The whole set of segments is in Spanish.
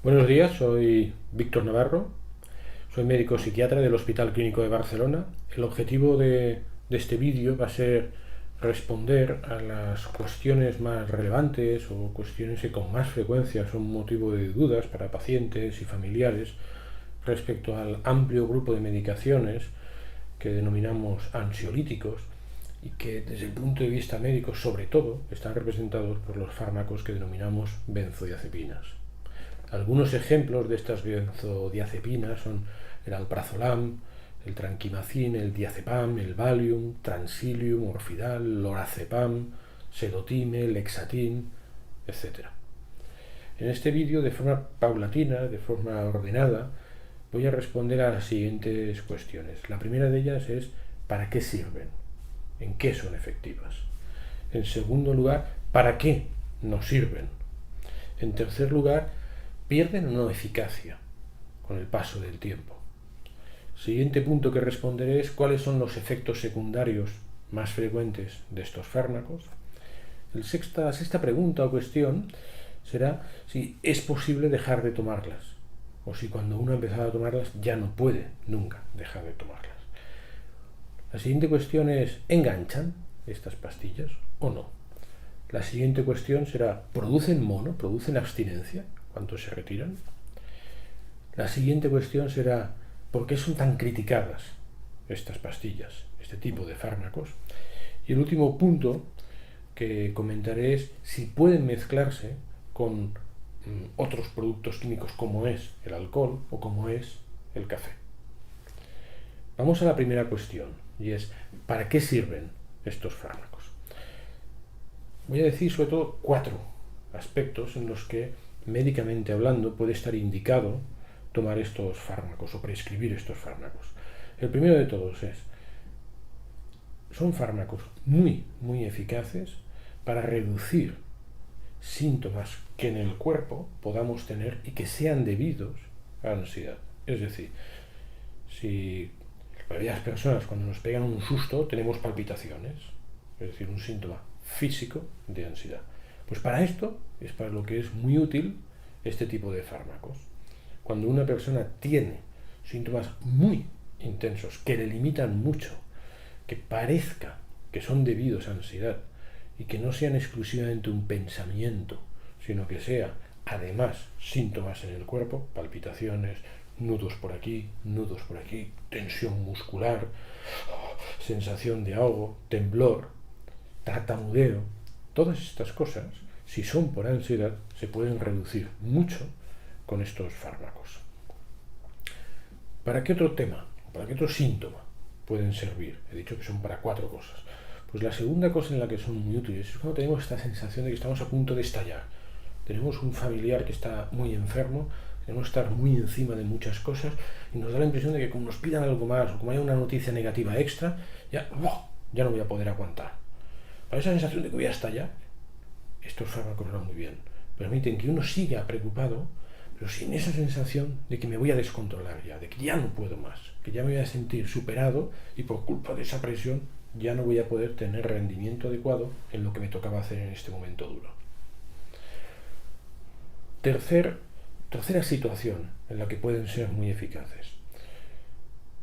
Buenos días, soy Víctor Navarro, soy médico psiquiatra del Hospital Clínico de Barcelona. El objetivo de este vídeo va a ser responder a las cuestiones más relevantes o cuestiones que con más frecuencia son motivo de dudas para pacientes y familiares respecto al amplio grupo de medicaciones que denominamos ansiolíticos y que desde el punto de vista médico sobre todo están representados por los fármacos que denominamos benzodiazepinas. Algunos ejemplos de estas benzodiazepinas son el alprazolam, el tranquimacin, el diazepam, el valium, transilium, orfidal, lorazepam, sedotime, lexatin, etc. En este vídeo, de forma paulatina, de forma ordenada, voy a responder a las siguientes cuestiones. La primera de ellas es ¿para qué sirven? ¿En qué son efectivas? En segundo lugar, ¿para qué no sirven? En tercer lugar, ¿pierden o no eficacia con el paso del tiempo? Siguiente punto que responderé es cuáles son los efectos secundarios más frecuentes de estos fármacos. La sexta pregunta o cuestión será si es posible dejar de tomarlas o si cuando uno ha empezado a tomarlas ya no puede nunca dejar de tomarlas. La siguiente cuestión es ¿enganchan estas pastillas o no? La siguiente cuestión será ¿producen mono? ¿Producen abstinencia cuando se retiran? La siguiente cuestión será ¿por qué son tan criticadas estas pastillas, este tipo de fármacos? Y el último punto que comentaré es si pueden mezclarse con otros productos químicos como es el alcohol o como es el café. Vamos a la primera cuestión y es ¿para qué sirven estos fármacos? Voy a decir sobre todo 4 aspectos en los que médicamente hablando puede estar indicado tomar estos fármacos o prescribir estos fármacos. El primero de todos es son fármacos muy eficaces para reducir síntomas que en el cuerpo podamos tener y que sean debidos a la ansiedad. Es decir, si varias personas cuando nos pegan un susto tenemos palpitaciones, es decir, un síntoma físico de ansiedad. Pues para esto es para lo que es muy útil este tipo de fármacos. Cuando una persona tiene síntomas muy intensos que le limitan mucho, que parezca que son debidos a ansiedad y que no sean exclusivamente un pensamiento, sino que sea además síntomas en el cuerpo, palpitaciones, nudos por aquí, tensión muscular, sensación de ahogo, temblor, tartamudeo, todas estas cosas, si son por ansiedad, se pueden reducir mucho con estos fármacos. ¿Para qué otro tema? ¿Para qué otro síntoma pueden servir? He dicho que son para 4 cosas. Pues la segunda cosa en la que son muy útiles es cuando tenemos esta sensación de que estamos a punto de estallar. Tenemos un familiar que está muy enfermo, tenemos que estar muy encima de muchas cosas y nos da la impresión de que como nos pidan algo más o como haya una noticia negativa extra, ya no voy a poder aguantar. Para esa sensación de que voy a estallar, estos fármacos van muy bien. Permiten que uno siga preocupado, pero sin esa sensación de que me voy a descontrolar ya, de que ya no puedo más, que ya me voy a sentir superado y por culpa de esa presión ya no voy a poder tener rendimiento adecuado en lo que me tocaba hacer en este momento duro. Tercera situación en la que pueden ser muy eficaces,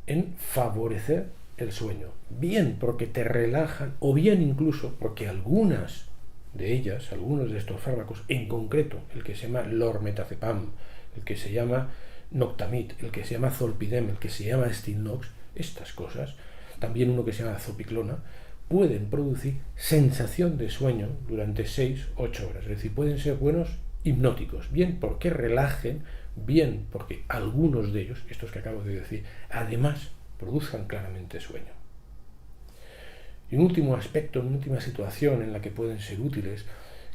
en favorecer el sueño, bien porque te relajan o bien incluso porque algunas de ellas, algunos de estos fármacos, en concreto el que se llama lormetazepam, el que se llama noctamid, el que se llama zolpidem, el que se llama stilnox, estas cosas, también uno que se llama zopiclona, pueden producir sensación de sueño durante 6-8 horas, es decir, pueden ser buenos hipnóticos, bien porque relajen, bien porque algunos de ellos, estos que acabo de decir, además produzcan claramente sueño. Y un último aspecto, una última situación en la que pueden ser útiles,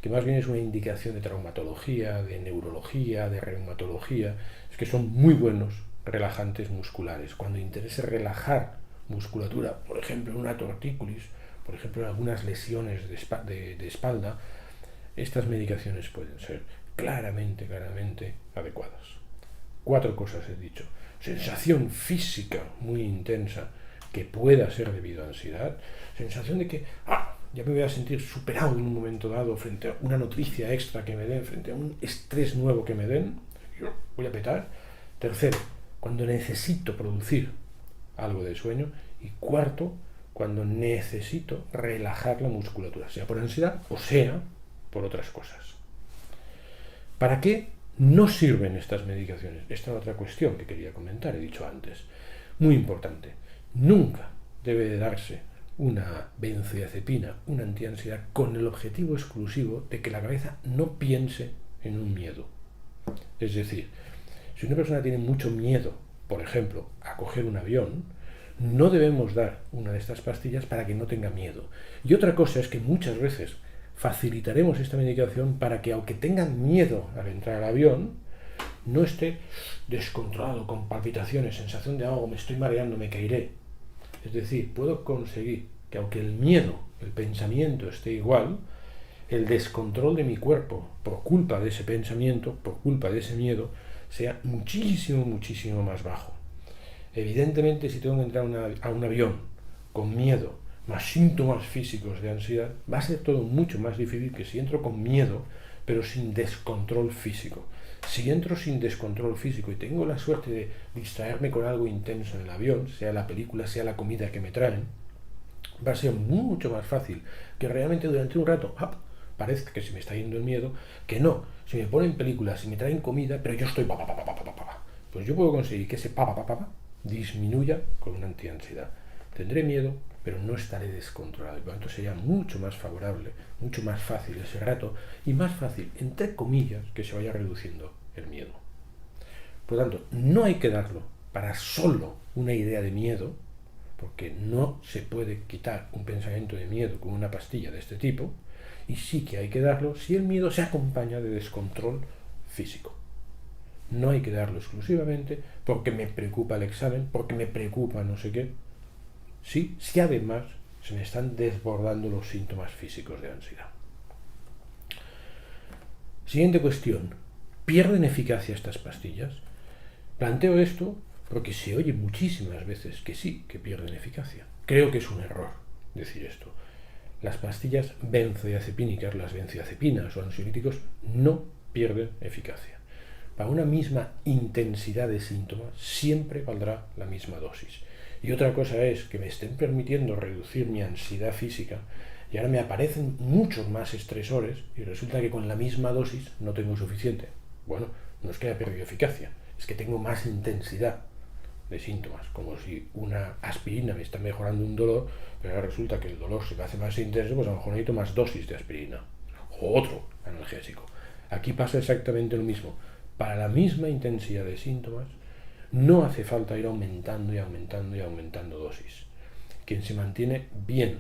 que más bien es una indicación de traumatología, de neurología, de reumatología, es que son muy buenos relajantes musculares. Cuando interese relajar musculatura, por ejemplo en una tortícolis, por ejemplo en algunas lesiones de espalda, estas medicaciones pueden ser claramente adecuadas. 4 cosas he dicho. Sensación física muy intensa que pueda ser debido a ansiedad. Sensación de que ya me voy a sentir superado en un momento dado frente a una noticia extra que me den, frente a un estrés nuevo que me den. voy a petar. Tercero, cuando necesito producir algo de sueño. Y cuarto, cuando necesito relajar la musculatura, sea por ansiedad o sea por otras cosas. ¿Para qué no sirven estas medicaciones? Esta es otra cuestión que quería comentar, he dicho antes. Muy importante, nunca debe de darse una benzodiazepina, una antiansiedad, con el objetivo exclusivo de que la cabeza no piense en un miedo. Es decir, si una persona tiene mucho miedo, por ejemplo, a coger un avión, no debemos dar una de estas pastillas para que no tenga miedo. Y otra cosa es que muchas veces facilitaremos esta medicación para que, aunque tengan miedo al entrar al avión, no esté descontrolado, con palpitaciones, sensación de ahogo, me estoy mareando, me caeré. Es decir, puedo conseguir que, aunque el miedo, el pensamiento esté igual, el descontrol de mi cuerpo por culpa de ese pensamiento, por culpa de ese miedo, sea muchísimo, muchísimo más bajo. Evidentemente, si tengo que entrar a un avión con miedo, más síntomas físicos de ansiedad, va a ser todo mucho más difícil que si entro con miedo, pero sin descontrol físico. Si entro sin descontrol físico y tengo la suerte de distraerme con algo intenso en el avión, sea la película, sea la comida que me traen, va a ser mucho más fácil que realmente durante un rato parezca que se me está yendo el miedo, que no. Si me ponen películas, si me traen comida, pero yo estoy pues yo puedo conseguir que ese disminuya con una antiansiedad. Tendré miedo, pero no estaré descontrolado, y por lo tanto sería mucho más favorable, mucho más fácil ese rato, y más fácil, entre comillas, que se vaya reduciendo el miedo. Por lo tanto, no hay que darlo para solo una idea de miedo, porque no se puede quitar un pensamiento de miedo con una pastilla de este tipo, y sí que hay que darlo si el miedo se acompaña de descontrol físico. No hay que darlo exclusivamente porque me preocupa el examen, porque me preocupa no sé qué. Sí, si además se me están desbordando los síntomas físicos de ansiedad. Siguiente cuestión. ¿Pierden eficacia estas pastillas? Planteo esto porque se oye muchísimas veces que sí, que pierden eficacia. Creo que es un error decir esto. Las pastillas benzodiazepínicas, las benzodiazepinas o ansiolíticos, no pierden eficacia. Para una misma intensidad de síntomas siempre valdrá la misma dosis. Y otra cosa es que me estén permitiendo reducir mi ansiedad física y ahora me aparecen muchos más estresores y resulta que con la misma dosis no tengo suficiente. Bueno, no es que haya perdido eficacia, es que tengo más intensidad de síntomas, como si una aspirina me está mejorando un dolor, pero ahora resulta que el dolor se me hace más intenso, pues a lo mejor necesito más dosis de aspirina o otro analgésico. Aquí pasa exactamente lo mismo. Para la misma intensidad de síntomas no hace falta ir aumentando y aumentando y aumentando dosis. Quien se mantiene bien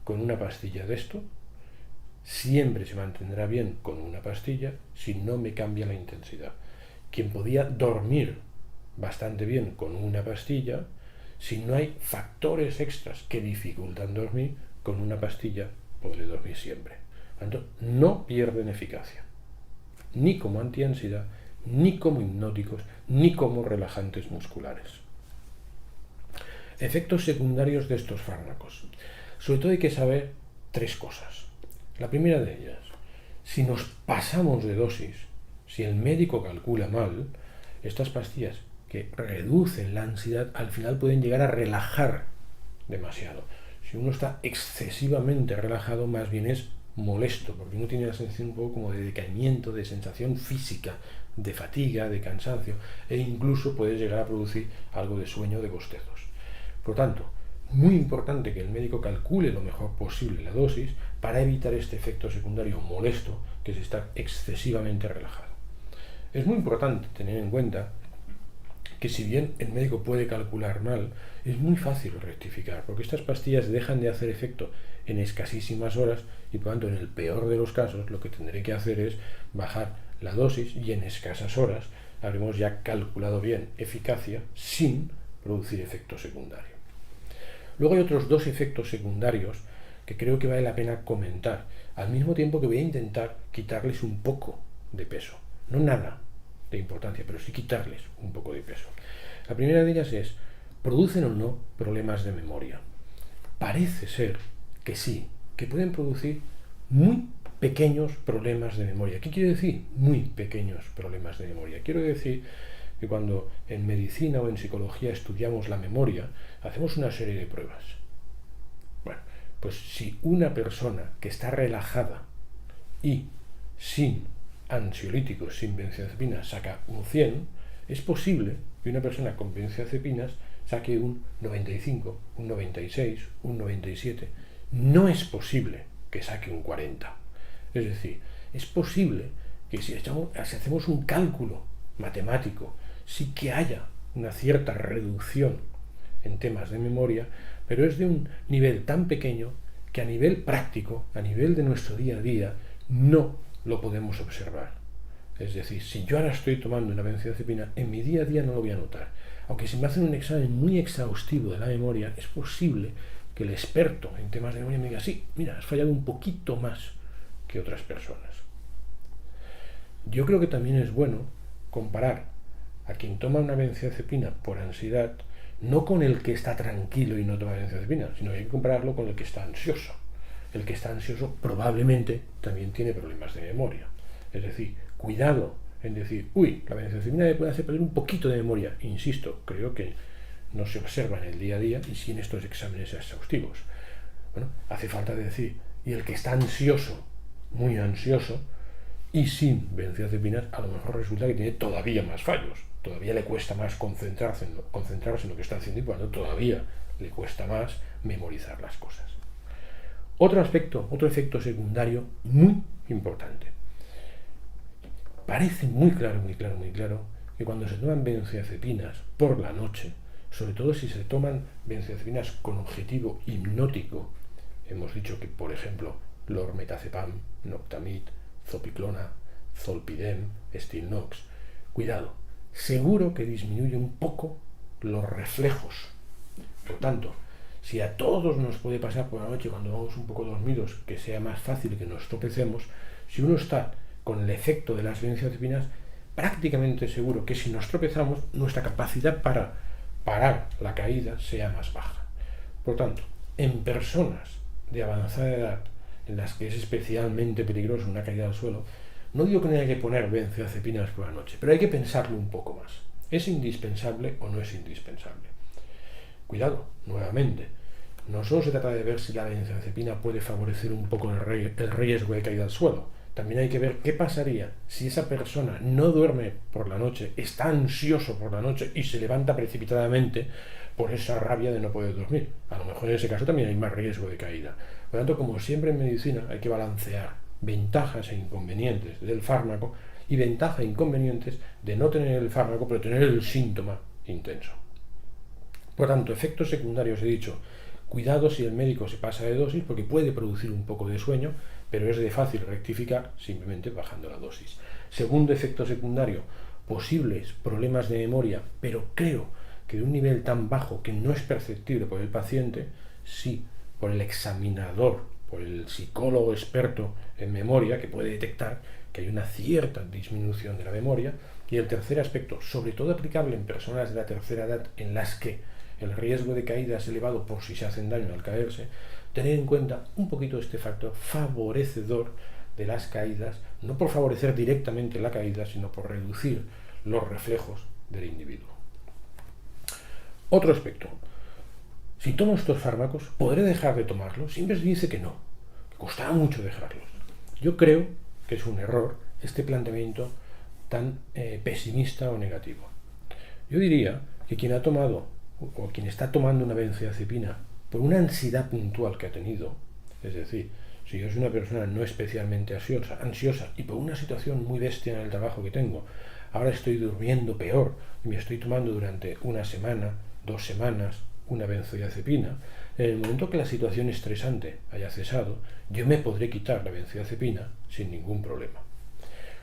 con una pastilla de esto, siempre se mantendrá bien con una pastilla si no me cambia la intensidad. Quien podía dormir bastante bien con una pastilla, si no hay factores extras que dificultan dormir, con una pastilla podré dormir siempre. Por lo tanto, no pierden eficacia, ni como antiansiedad, ni como hipnóticos, ni como relajantes musculares. Efectos secundarios de estos fármacos. Sobre todo hay que saber tres cosas. La primera de ellas, si nos pasamos de dosis, si el médico calcula mal, estas pastillas que reducen la ansiedad al final pueden llegar a relajar demasiado. Si uno está excesivamente relajado, más bien es molesto, porque uno tiene la sensación un poco como de decaimiento, de sensación física, de fatiga, de cansancio, e incluso puede llegar a producir algo de sueño, de bostezos. Por tanto, muy importante que el médico calcule lo mejor posible la dosis para evitar este efecto secundario molesto, que es estar excesivamente relajado. Es muy importante tener en cuenta que si bien el médico puede calcular mal, es muy fácil rectificar, porque estas pastillas dejan de hacer efecto en escasísimas horas y por lo tanto en el peor de los casos lo que tendré que hacer es bajar la dosis y en escasas horas habremos ya calculado bien eficacia sin producir efecto secundario. Luego hay otros dos efectos secundarios que creo que vale la pena comentar, al mismo tiempo que voy a intentar quitarles un poco de peso, no nada de importancia, pero sí quitarles un poco de peso. La primera de ellas es, ¿producen o no problemas de memoria? Parece ser que sí, que pueden producir muy pequeños problemas de memoria. ¿Qué quiere decir? Muy pequeños problemas de memoria. Quiero decir que cuando en medicina o en psicología estudiamos la memoria, hacemos una serie de pruebas. Bueno, pues si una persona que está relajada y sin ansiolíticos, sin benzodiazepinas, saca un 100, es posible que una persona con benzodiazepinas saque un 95, un 96, un 97. No es posible que saque un 40. Es decir, es posible que si hacemos un cálculo matemático, sí que haya una cierta reducción en temas de memoria, pero es de un nivel tan pequeño que a nivel práctico, a nivel de nuestro día a día, no lo podemos observar. Es decir, si yo ahora estoy tomando una benzodiazepina, en mi día a día no lo voy a notar. Aunque si me hacen un examen muy exhaustivo de la memoria, es posible que el experto en temas de memoria me diga, sí, mira, has fallado un poquito más que otras personas. Yo creo que también es bueno comparar a quien toma una benzodiazepina por ansiedad, no con el que está tranquilo y no toma benzodiazepina, sino que hay que compararlo con el que está ansioso. El que está ansioso probablemente también tiene problemas de memoria. Es decir, cuidado en decir, uy, la benzodiazepina me puede hacer perder un poquito de memoria. Insisto, creo que no se observa en el día a día y sí en estos exámenes exhaustivos. Bueno, hace falta decir, y el que está ansioso, muy ansioso, y sin benzodiazepinas, a lo mejor resulta que tiene todavía más fallos. Todavía le cuesta más concentrarse en lo que está haciendo y por lo tanto todavía le cuesta más memorizar las cosas. Otro aspecto, otro efecto secundario muy importante. Parece muy claro que cuando se toman benzodiazepinas por la noche, sobre todo si se toman benzodiazepinas con objetivo hipnótico, hemos dicho que, por ejemplo, lormetazepam, noctamid, zopiclona, zolpidem, stilnox, cuidado, seguro que disminuye un poco los reflejos. Por tanto, si a todos nos puede pasar por la noche cuando vamos un poco dormidos que sea más fácil que nos tropecemos, si uno está con el efecto de las benzodiazepinas, prácticamente seguro que si nos tropezamos, nuestra capacidad para parar la caída sea más baja. Por tanto, en personas de avanzada edad, en las que es especialmente peligroso una caída al suelo, no digo que no haya que poner benzodiazepinas por la noche, pero hay que pensarlo un poco más. ¿Es indispensable o no es indispensable? Cuidado, nuevamente, no solo se trata de ver si la benzodiazepina puede favorecer un poco el riesgo de caída al suelo, también hay que ver qué pasaría si esa persona no duerme por la noche, está ansioso por la noche y se levanta precipitadamente por esa rabia de no poder dormir. A lo mejor en ese caso también hay más riesgo de caída. Por lo tanto, como siempre en medicina, hay que balancear ventajas e inconvenientes del fármaco y ventajas e inconvenientes de no tener el fármaco, pero tener el síntoma intenso. Por tanto, efectos secundarios he dicho, cuidado si el médico se pasa de dosis porque puede producir un poco de sueño, pero es de fácil rectificar simplemente bajando la dosis. Segundo efecto secundario, posibles problemas de memoria, pero creo que de un nivel tan bajo que no es perceptible por el paciente, sí por el examinador, por el psicólogo experto en memoria, que puede detectar que hay una cierta disminución de la memoria. Y el tercer aspecto, sobre todo aplicable en personas de la tercera edad en las que el riesgo de caída es elevado por si se hacen daño al caerse, tener en cuenta un poquito este factor favorecedor de las caídas, no por favorecer directamente la caída, sino por reducir los reflejos del individuo. Otro aspecto, si tomo estos fármacos, ¿podré dejar de tomarlos? Siempre se dice que no, que costará mucho dejarlos. Yo creo que es un error este planteamiento tan pesimista o negativo. Yo diría que quien ha tomado o quien está tomando una benzodiazepina por una ansiedad puntual que ha tenido, es decir, si yo soy una persona no especialmente ansiosa y por una situación muy bestia en el trabajo que tengo, ahora estoy durmiendo peor y me estoy tomando durante una semana, 2 semanas, una benzodiazepina, en el momento que la situación estresante haya cesado, yo me podré quitar la benzodiazepina sin ningún problema.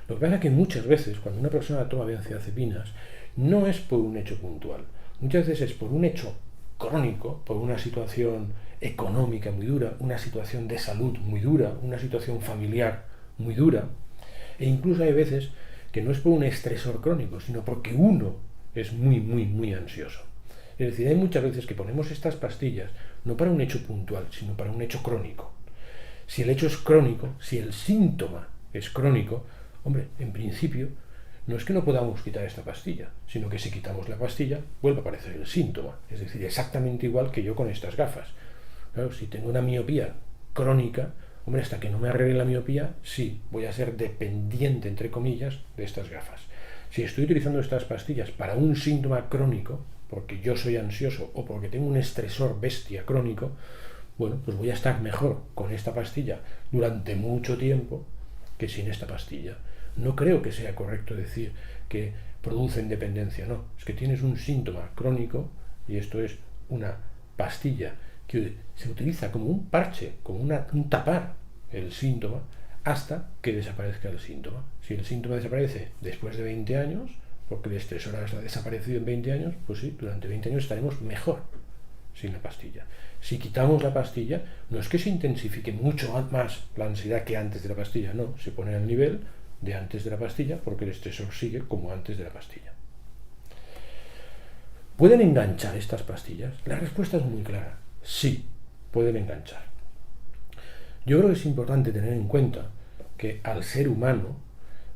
Lo que pasa es que muchas veces cuando una persona toma benzodiazepinas no es por un hecho puntual, muchas veces es por un hecho crónico, por una situación económica muy dura, una situación de salud muy dura, una situación familiar muy dura, e incluso hay veces que no es por un estresor crónico, sino porque uno es muy ansioso. Es decir, hay muchas veces que ponemos estas pastillas no para un hecho puntual, sino para un hecho crónico. Si el hecho es crónico, si el síntoma es crónico, hombre, en principio no es que no podamos quitar esta pastilla, sino que si quitamos la pastilla vuelve a aparecer el síntoma. Es decir, exactamente igual que yo con estas gafas. Claro, si tengo una miopía crónica, hombre, hasta que no me arregle la miopía, sí, voy a ser dependiente, entre comillas, de estas gafas. Si estoy utilizando estas pastillas para un síntoma crónico, porque yo soy ansioso o porque tengo un estresor bestia crónico, bueno, pues voy a estar mejor con esta pastilla durante mucho tiempo que sin esta pastilla. No creo que sea correcto decir que producen dependencia, no. Es que tienes un síntoma crónico y esto es una pastilla que se utiliza como un parche, como un tapar el síntoma hasta que desaparezca el síntoma. Si el síntoma desaparece después de 20 años, porque el estresor ha desaparecido en 20 años, pues sí, durante 20 años estaremos mejor sin la pastilla. Si quitamos la pastilla, no es que se intensifique mucho más la ansiedad que antes de la pastilla, no, se pone al nivel de antes de la pastilla porque el estresor sigue como antes de la pastilla. ¿Pueden enganchar estas pastillas? La respuesta es muy clara. Sí, pueden enganchar. Yo creo que es importante tener en cuenta que al ser humano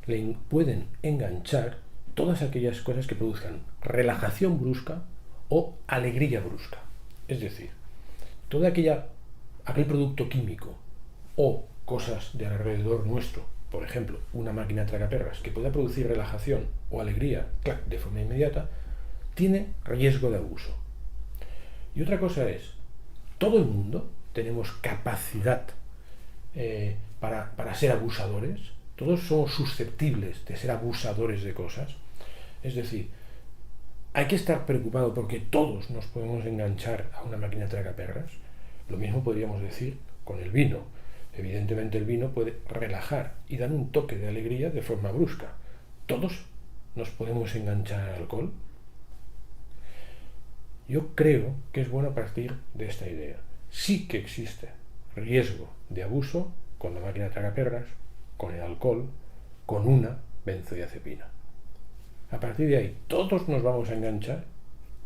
le pueden enganchar todas aquellas cosas que produzcan relajación brusca o alegría brusca. Es decir, todo aquel producto químico o cosas de alrededor nuestro, por ejemplo, una máquina tragaperras que pueda producir relajación o alegría de forma inmediata, tiene riesgo de abuso. Y otra cosa es, todo el mundo tenemos capacidad para ser abusadores, todos somos susceptibles de ser abusadores de cosas. Es decir, hay que estar preocupado porque todos nos podemos enganchar a una máquina tragaperras. Lo mismo podríamos decir con el vino. Evidentemente el vino puede relajar y dar un toque de alegría de forma brusca. ¿Todos nos podemos enganchar al alcohol? Yo creo que es bueno partir de esta idea. Sí que existe riesgo de abuso con la máquina tragaperras, con el alcohol, con una benzodiazepina. A partir de ahí, ¿todos nos vamos a enganchar?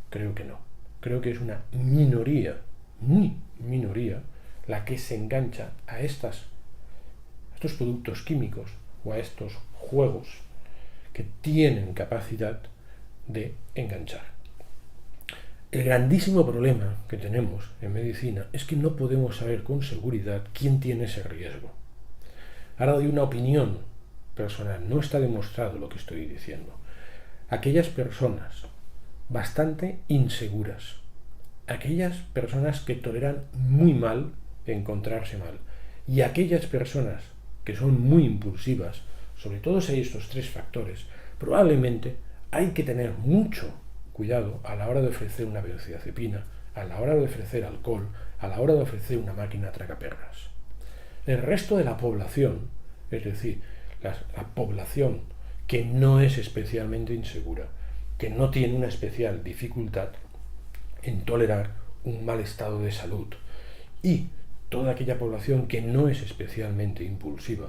Creo que no. Creo que es una minoría, muy minoría, la que se engancha a estos productos químicos o a estos juegos que tienen capacidad de enganchar. El grandísimo problema que tenemos en medicina es que no podemos saber con seguridad quién tiene ese riesgo. Ahora doy una opinión personal, no está demostrado lo que estoy diciendo. Aquellas personas bastante inseguras, aquellas personas que toleran muy mal encontrarse mal y aquellas personas que son muy impulsivas, sobre todo si hay estos tres factores, probablemente hay que tener mucho cuidado a la hora de ofrecer una benzodiazepina, a la hora de ofrecer alcohol, a la hora de ofrecer una máquina tragaperras. El resto de la población, es decir, la población que no es especialmente insegura, que no tiene una especial dificultad en tolerar un mal estado de salud, y toda aquella población que no es especialmente impulsiva,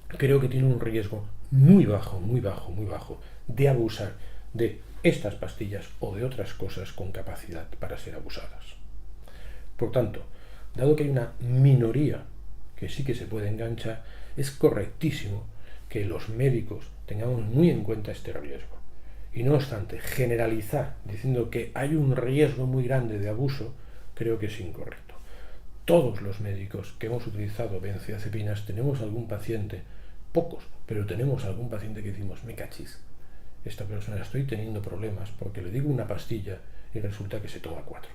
creo que tiene un riesgo muy bajo, muy bajo, muy bajo de abusar de estas pastillas o de otras cosas con capacidad para ser abusadas. Por tanto, dado que hay una minoría que sí que se puede enganchar, es correctísimo que los médicos tengamos muy en cuenta este riesgo. Y no obstante, generalizar diciendo que hay un riesgo muy grande de abuso, creo que es incorrecto. Todos los médicos que hemos utilizado benzodiazepinas tenemos algún paciente, pocos, pero tenemos algún paciente que decimos, me cachis, esta persona estoy teniendo problemas porque le digo una pastilla y resulta que se toma 4.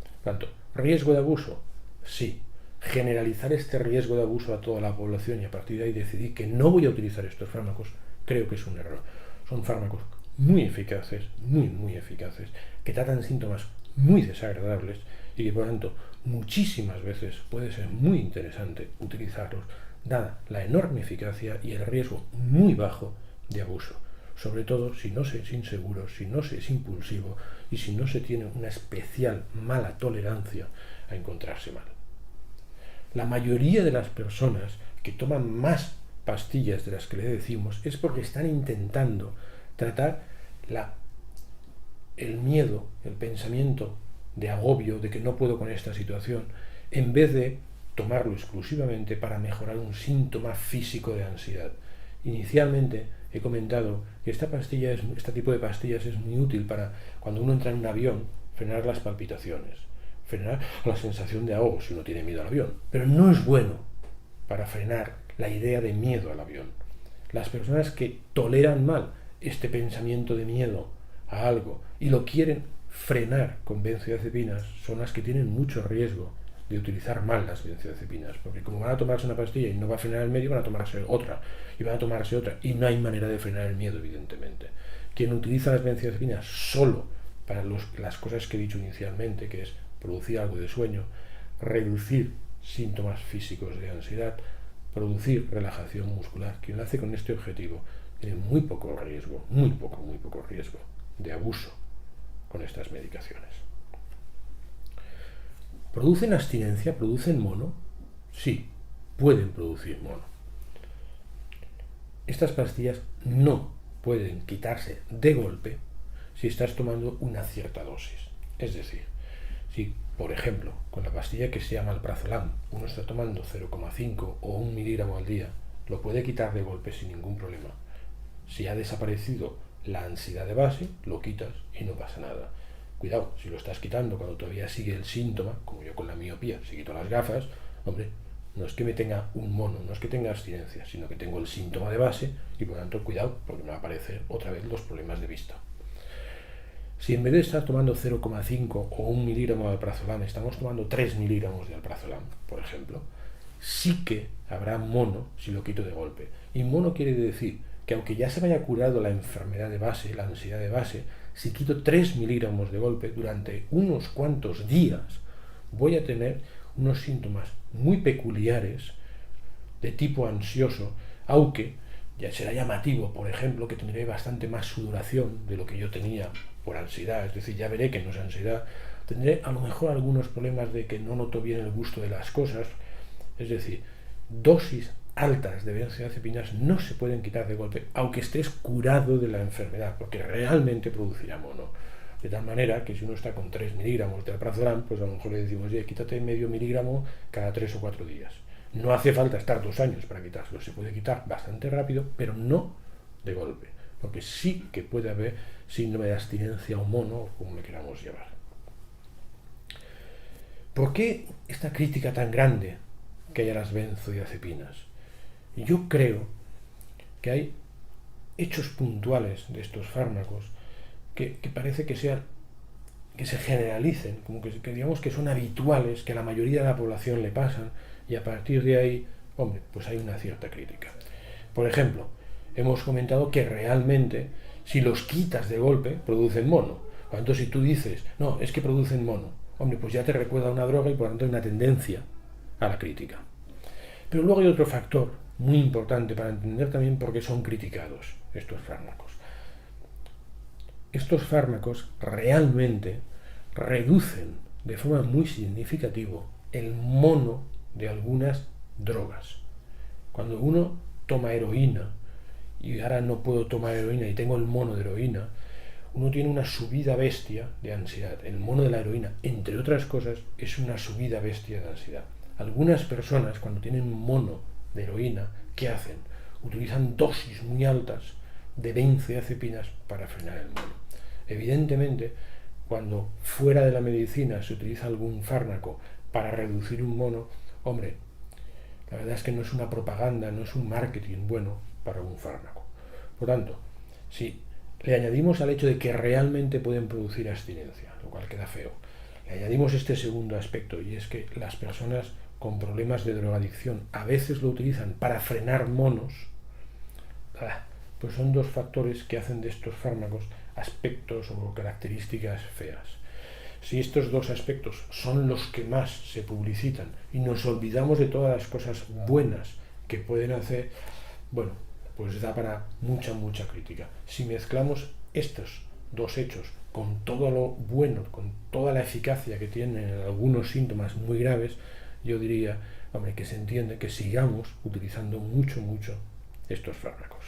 Por tanto, ¿riesgo de abuso? Sí. Generalizar este riesgo de abuso a toda la población y a partir de ahí decidir que no voy a utilizar estos fármacos, creo que es un error. Son fármacos muy eficaces, muy eficaces, que tratan síntomas muy desagradables y que por lo tanto muchísimas veces puede ser muy interesante utilizarlos, dada la enorme eficacia y el riesgo muy bajo de abuso. Sobre todo si no se es inseguro, si no se es impulsivo y si no se tiene una especial mala tolerancia a encontrarse mal. La mayoría de las personas que toman más pastillas de las que le decimos es porque están intentando tratar el miedo, el pensamiento de agobio, de que no puedo con esta situación, en vez de tomarlo exclusivamente para mejorar un síntoma físico de ansiedad. Inicialmente he comentado que este tipo de pastillas es muy útil para cuando uno entra en un avión, frenar las palpitaciones, frenar la sensación de ahogo si uno tiene miedo al avión. Pero no es bueno para frenar la idea de miedo al avión. Las personas que toleran mal este pensamiento de miedo a algo y lo quieren frenar con benzodiazepinas son las que tienen mucho riesgo de utilizar mal las benzodiazepinas, porque como van a tomarse una pastilla y no va a frenar el miedo, van a tomarse otra, y van a tomarse otra, y no hay manera de frenar el miedo, evidentemente. Quien utiliza las benzodiazepinas solo para las cosas que he dicho inicialmente, que es producir algo de sueño, reducir síntomas físicos de ansiedad, producir relajación muscular, quien lo hace con este objetivo tiene muy poco riesgo de abuso con estas medicaciones. ¿Producen abstinencia? ¿Producen mono? Sí, pueden producir mono. Estas pastillas no pueden quitarse de golpe si estás tomando una cierta dosis. Es decir, si, por ejemplo, con la pastilla que se llama alprazolam, uno está tomando 0,5 o 1 miligramo al día, lo puede quitar de golpe sin ningún problema. Si ha desaparecido la ansiedad de base, lo quitas y no pasa nada. Cuidado, si lo estás quitando cuando todavía sigue el síntoma, como yo con la miopía, si quito las gafas, hombre, no es que me tenga un mono, no es que tenga abstinencia, sino que tengo el síntoma de base y por lo tanto cuidado, porque me va a aparecer otra vez los problemas de vista. Si en vez de estar tomando 0,5 o 1 miligramo de alprazolam, estamos tomando 3 miligramos de alprazolam, por ejemplo, sí que habrá mono si lo quito de golpe. Y mono quiere decir que aunque ya se me haya curado la enfermedad de base, la ansiedad de base, si quito 3 miligramos de golpe durante unos cuantos días, voy a tener unos síntomas muy peculiares de tipo ansioso, aunque ya será llamativo, por ejemplo, que tendré bastante más sudoración de lo que yo tenía por ansiedad, es decir, ya veré que no es ansiedad, tendré a lo mejor algunos problemas de que no noto bien el gusto de las cosas, es decir, dosis altas de benzodiazepinas no se pueden quitar de golpe, aunque estés curado de la enfermedad, porque realmente producirá mono. De tal manera que si uno está con 3 miligramos de alprazolam, pues a lo mejor le decimos, oye, quítate medio miligramo cada 3 o 4 días. No hace falta estar 2 años para quitárselo, se puede quitar bastante rápido, pero no de golpe, porque sí que puede haber síndrome de abstinencia o mono, como le queramos llamar. ¿Por qué esta crítica tan grande que hay a las benzodiazepinas? Yo creo que hay hechos puntuales de estos fármacos que parece que se generalicen, como que digamos que son habituales, que a la mayoría de la población le pasan, y a partir de ahí, hombre, pues hay una cierta crítica. Por ejemplo, hemos comentado que realmente, si los quitas de golpe, producen mono. Por lo tanto, si tú dices, no, es que producen mono, hombre, pues ya te recuerda a una droga y por lo tanto hay una tendencia a la crítica. Pero luego hay otro factor muy importante para entender también por qué son criticados estos fármacos. Estos fármacos realmente reducen de forma muy significativa el mono de algunas drogas. Cuando uno toma heroína y ahora no puedo tomar heroína y tengo el mono de heroína, uno tiene una subida bestia de ansiedad. El mono de la heroína, entre otras cosas, es una subida bestia de ansiedad. Algunas personas, cuando tienen un mono de heroína, ¿qué hacen? Utilizan dosis muy altas de benzodiazepinas para frenar el mono. Evidentemente, cuando fuera de la medicina se utiliza algún fármaco para reducir un mono, hombre, la verdad es que no es una propaganda, no es un marketing bueno para un fármaco. Por tanto, si le añadimos al hecho de que realmente pueden producir abstinencia, lo cual queda feo, le añadimos este segundo aspecto, y es que las personas con problemas de drogadicción a veces lo utilizan para frenar monos, pues son dos factores que hacen de estos fármacos aspectos o características feas. Si estos dos aspectos son los que más se publicitan y nos olvidamos de todas las cosas buenas que pueden hacer, bueno, pues da para mucha crítica. Si mezclamos estos dos hechos con todo lo bueno, con toda la eficacia que tienen en algunos síntomas muy graves, yo diría, hombre, que se entiende que sigamos utilizando mucho estos fármacos.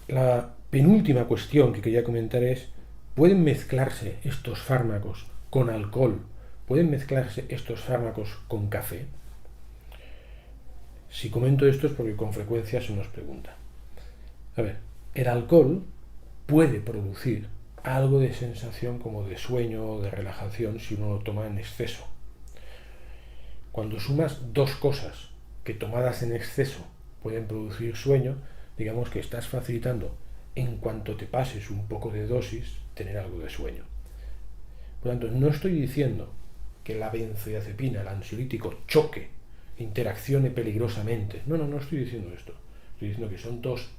La penúltima cuestión que quería comentar es, ¿pueden mezclarse estos fármacos con alcohol ¿pueden mezclarse estos fármacos con café? Si comento esto es porque con frecuencia se nos pregunta. A ver, el alcohol puede producir algo de sensación como de sueño o de relajación si uno lo toma en exceso. Cuando sumas dos cosas que tomadas en exceso pueden producir sueño, digamos que estás facilitando, en cuanto te pases un poco de dosis, tener algo de sueño. Por lo tanto, no estoy diciendo que la benzodiazepina, el ansiolítico, choque, interaccione peligrosamente. No estoy diciendo esto. Estoy diciendo que son dos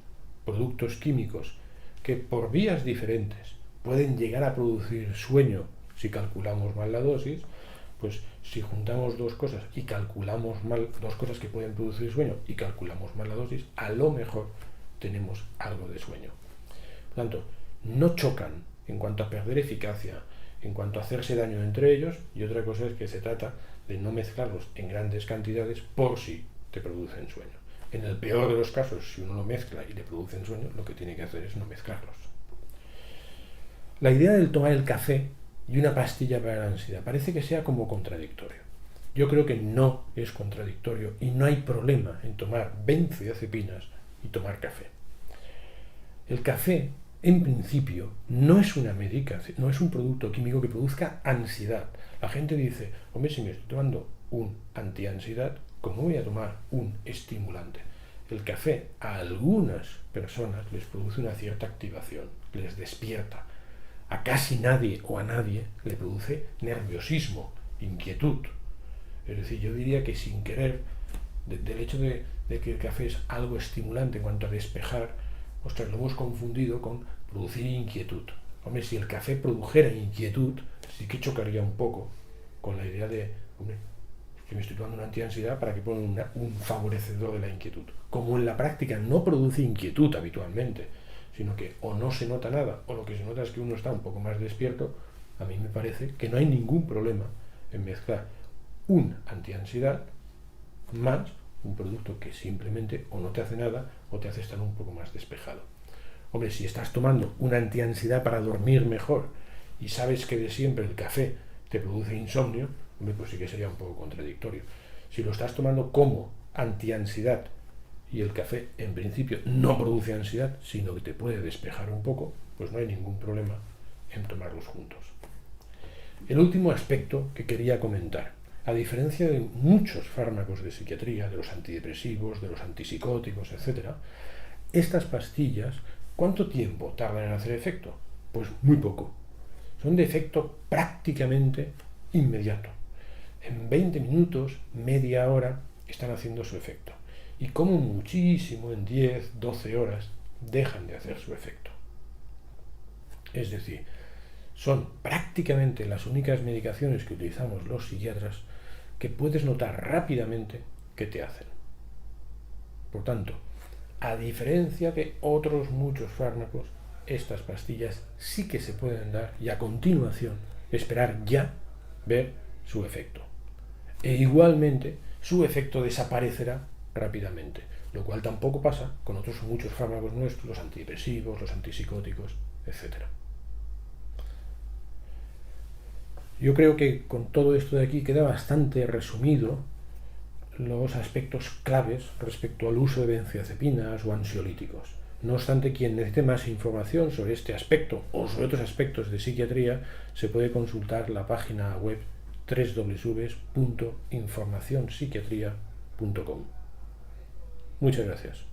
productos químicos que por vías diferentes pueden llegar a producir sueño si calculamos mal la dosis. Pues si juntamos dos cosas y calculamos mal, dos cosas que pueden producir sueño y calculamos mal la dosis, a lo mejor tenemos algo de sueño. Por lo tanto, no chocan en cuanto a perder eficacia, en cuanto a hacerse daño entre ellos, y otra cosa es que se trata de no mezclarlos en grandes cantidades por si te producen sueño. En el peor de los casos, si uno lo mezcla y le producen sueño, lo que tiene que hacer es no mezclarlos. La idea del tomar el café y una pastilla para la ansiedad parece que sea como contradictorio. Yo creo que no es contradictorio y no hay problema en tomar benzodiazepinas y tomar café. El café, en principio, no es una medicación, no es un producto químico que produzca ansiedad. La gente dice, hombre, si me estoy tomando un antiansiedad, ¿cómo voy a tomar un estimulante? El café a algunas personas les produce una cierta activación, les despierta. A casi nadie o a nadie le produce nerviosismo, inquietud. Es decir, yo diría que sin querer, del hecho de que el café es algo estimulante en cuanto a despejar, ostras, lo hemos confundido con producir inquietud. Hombre, si el café produjera inquietud, sí que chocaría un poco con la idea de, hombre, que me estoy tomando una antiansiedad para que ponga un favorecedor de la inquietud. Como en la práctica no produce inquietud habitualmente, sino que o no se nota nada, o lo que se nota es que uno está un poco más despierto, a mí me parece que no hay ningún problema en mezclar un antiansiedad más un producto que simplemente o no te hace nada o te hace estar un poco más despejado. Hombre, si estás tomando una antiansiedad para dormir mejor y sabes que de siempre el café te produce insomnio, hombre, pues sí que sería un poco contradictorio. Si lo estás tomando como antiansiedad y el café en principio no produce ansiedad, sino que te puede despejar un poco, pues no hay ningún problema en tomarlos juntos. El último aspecto que quería comentar, a diferencia de muchos fármacos de psiquiatría, de los antidepresivos, de los antipsicóticos, etc., estas pastillas, ¿cuánto tiempo tardan en hacer efecto? Pues muy poco. Son de efecto prácticamente inmediato. En 20 minutos, media hora, están haciendo su efecto. Y como muchísimo en 10, 12 horas dejan de hacer su efecto. Es decir, son prácticamente las únicas medicaciones que utilizamos los psiquiatras que puedes notar rápidamente que te hacen. Por tanto, a diferencia de otros muchos fármacos, estas pastillas sí que se pueden dar y a continuación esperar ya ver su efecto. E igualmente su efecto desaparecerá rápidamente, lo cual tampoco pasa con otros muchos fármacos nuestros, los antidepresivos, los antipsicóticos, etc. Yo creo que con todo esto de aquí queda bastante resumido los aspectos claves respecto al uso de benzodiazepinas o ansiolíticos. No obstante, quien necesite más información sobre este aspecto o sobre otros aspectos de psiquiatría, se puede consultar la página web www.informacionpsiquiatria.com. Muchas gracias.